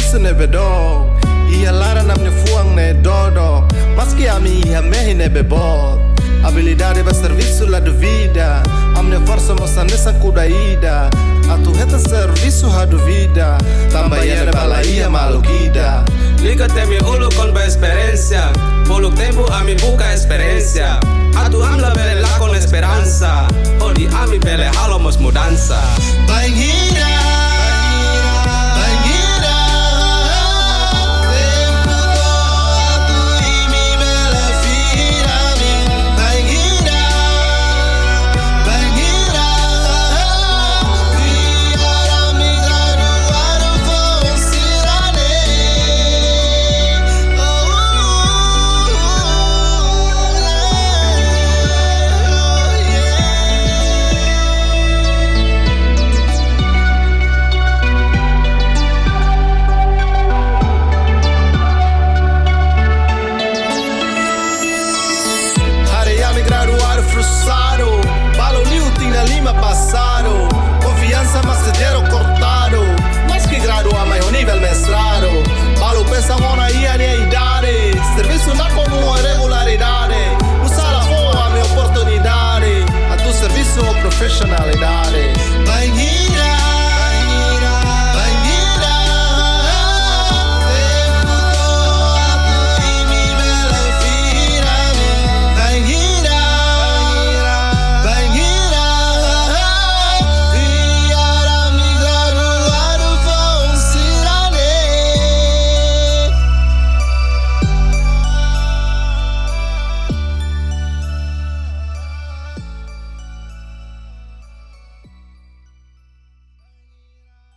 serviço ne bedog. Ia lara na minha fuang ne dodo. Mas que a mim ia mehi ne bebot. Habilidade para serviço lá de vida. A minha força mostra nessa cudaída. A tu reta serviço a duvida. Também é balaia maluquida. Liga-te me ulu com boa experiência. Polo tempo a me busca experiência. A tu amla bele lá com esperança. Odi a mi bele halomos mudança. Banhira. Frustrado, balo liuting na lima passado. Confiança mas dinheiro cortado. Mas que graduar maior nível mestrado. Balo pensa mona e a minha idade. Serviço não como uma regularidade. Usar a boa a minha oportunidade. A tu serviço ou profissionalidade.